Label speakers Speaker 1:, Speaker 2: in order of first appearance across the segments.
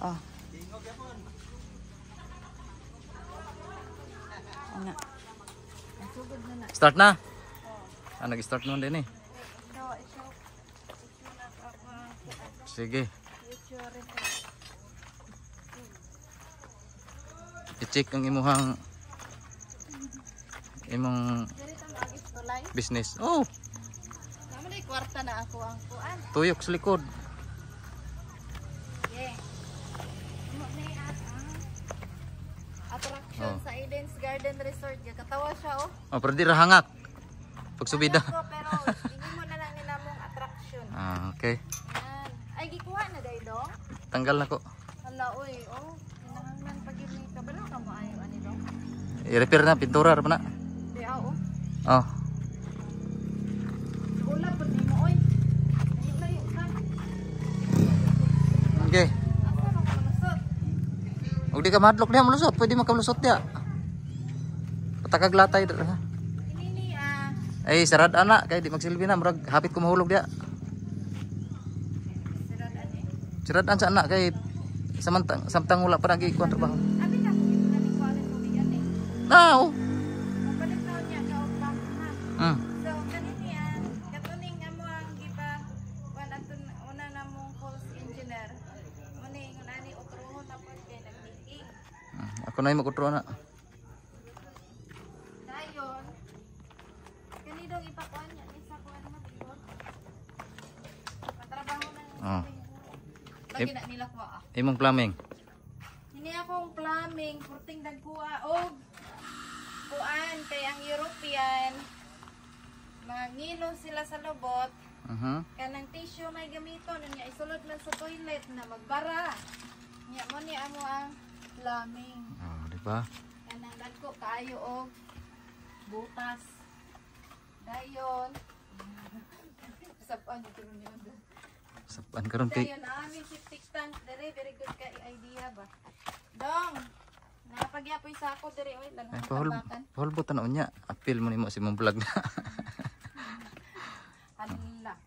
Speaker 1: Oh. Ana.
Speaker 2: Start na. Ah, nag-start naman din eh. Sige. I-check ang imong business. Oh.
Speaker 1: Naman ay kwarta na ako ang kuan.
Speaker 2: Tuyok sa likod.
Speaker 1: Yeah. Attraction sa Eden's Garden Resort. Katawa siya oh.
Speaker 2: Oh, pero di rahangak. Pag subida.
Speaker 1: Pero hindi mo na lang nila mong attraction.
Speaker 2: Ah, okay.
Speaker 1: Yan. Ay, gikuha na dahi dong?
Speaker 2: Tanggal na ko.
Speaker 1: Hala, oy. Oh, kinahanglan pag yun ni kabalo ka mo ayaw ani dong?
Speaker 2: I-repair na, pintura pa na.
Speaker 1: Di oh.
Speaker 2: Oh.
Speaker 1: Wala po ni mo oy. Layo ka.
Speaker 2: Okay.
Speaker 1: Asa man ka malusot?
Speaker 2: Ug di ka madlok diha malusot, pwede makalusot diha. Patakag latay dira.
Speaker 1: Ini
Speaker 2: Ay, sarad ana kay di magsilbi na murag hapit ko mahulog diha. Sarad sa anak kay samtang wala pa nagi kuan trabaho.
Speaker 1: Abi na ko ito na ni kuan tubig ani.
Speaker 2: Now.
Speaker 1: Mapalit na niya ka og pump na. So kanini katuning amo ang gipa kuan aton una namong false engineer. Muni ngon ani utrohon na pud kay nag-meeting.
Speaker 2: Ako na magutro na.
Speaker 1: Dayon. Kani dong ipakuan niya ni sa kuan mo bigod. Patrabaho na. Lagi na nila kuha.
Speaker 2: Imong plumbing.
Speaker 1: Hindi akong plumbing, purting dagkuha og kuan kay ang European mangilo sila sa lubot. Kanang tissue may gamiton niya isulod man sa toilet na magbara. Nya mo ni amo ang plumbing.
Speaker 2: Oh, di ba?
Speaker 1: Kanang dagko kaayo og butas. Dayon. Sapan dito niyo.
Speaker 2: Sapan karon kay.
Speaker 1: Dayon amin septic tank dere very good ka idea ba. Dong. Napagyapoy sa ako dere oy lang tabakan.
Speaker 2: Pahulbot na unya. Appeal mo nimo si mong vlog na.
Speaker 1: Hala.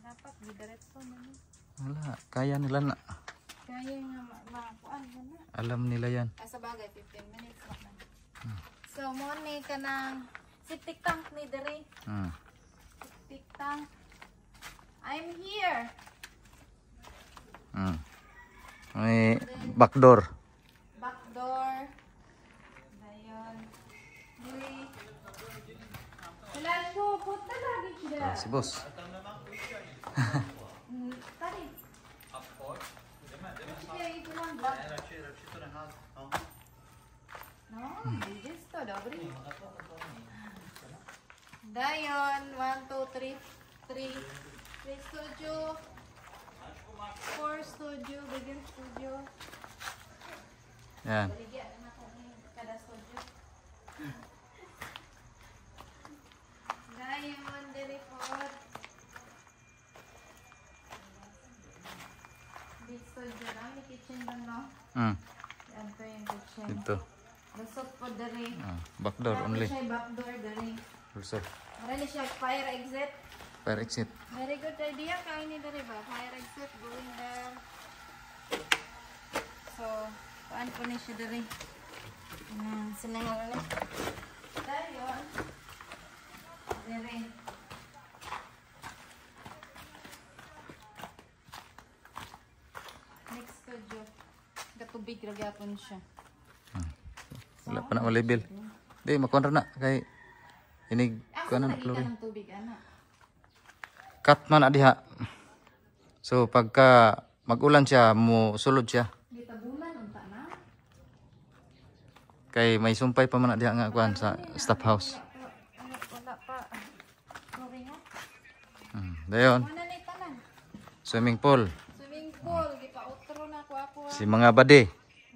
Speaker 1: Dapat diretso na ni.
Speaker 2: Wala, kaya nila na.
Speaker 1: Kaya nga makuan na.
Speaker 2: Alam nila yan.
Speaker 1: Sa bagay 15 minutes na. So mo ni kanang septic tank ni dere. Septic tank. I'm here.
Speaker 2: May backdoor.
Speaker 1: Backdoor. Dayon. Dili. Wala ko puta lagi siya.
Speaker 2: Si boss.
Speaker 1: Tari. Okay, ito lang ba? No, just to dobre. Dayon 1 2 3 studio. 4 studio, bigger studio.
Speaker 2: Yan.
Speaker 1: Baligyan na ako ni kada studio. Dayon diri po. Big studio lang, may kitchen lang no. Yan po yung kitchen.
Speaker 2: Dito.
Speaker 1: Lusot po diri.
Speaker 2: Backdoor only.
Speaker 1: Siya backdoor diri.
Speaker 2: Lusot.
Speaker 1: Marami siya fire exit.
Speaker 2: Fire exit.
Speaker 1: Very good idea kain ni diri ba? Fire exit going there. So, paan po ni siya diri? Sinangalan ni. Dayon. Diri. Next studio. Gatubig ragapon siya.
Speaker 2: Wala pa na malibel. Di, makuha na kay inig ko na kloro.
Speaker 1: Ng tubig, ana.
Speaker 2: Cut man na diha. So pagka mag-ulan siya, mo sulod siya.
Speaker 1: Dita bulan unta na.
Speaker 2: Kay may sumpay pa man na diha nga kuan sa staff house.
Speaker 1: Wala pa. Sorry nga.
Speaker 2: Dayon.
Speaker 1: Wala na tanan.
Speaker 2: Swimming pool.
Speaker 1: Swimming pool, gipa-outro na ako.
Speaker 2: Si mga bade.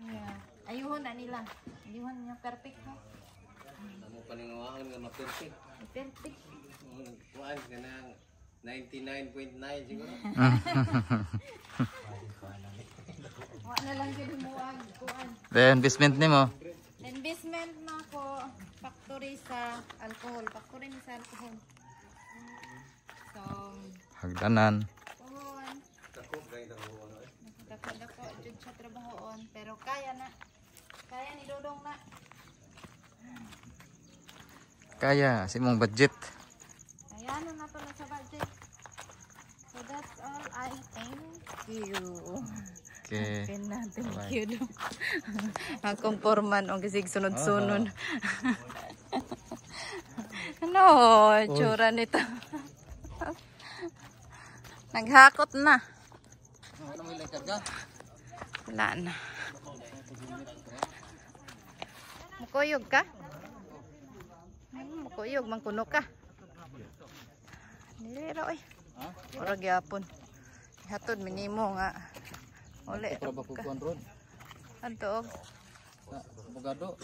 Speaker 1: Yeah. Ayuhon na nila. Ayuhon niya perfect ha.
Speaker 3: Amo paningawahan nga ma-perfect.
Speaker 1: Perfect.
Speaker 3: Kuan kanang 99.9 siguro.
Speaker 1: Wa na lang gyud mo ang kuan.
Speaker 2: Then investment nimo.
Speaker 1: Investment na ko factory sa alcohol. Factory ni sa alcohol. So,
Speaker 2: Hagdanan.
Speaker 1: kuhon. Dako jud Pero kaya na. Kaya ni Dodong na.
Speaker 2: Kaya si mong budget.
Speaker 1: Kaya ano na to lang sa budget. So that's all. I thank you.
Speaker 2: Okay.
Speaker 1: Okay na. Thank you. Akong porman o kisig sunod-sunod. Ano? Tsura nito. Naghakot na. Wala na. Mukuyog ka? Mukuyog, mangkuno ka. Nilira oy. Ora gyapon. Hatod minimo nga. Uli.
Speaker 2: Trabaho ko ron.
Speaker 1: Adto.
Speaker 2: Abogado.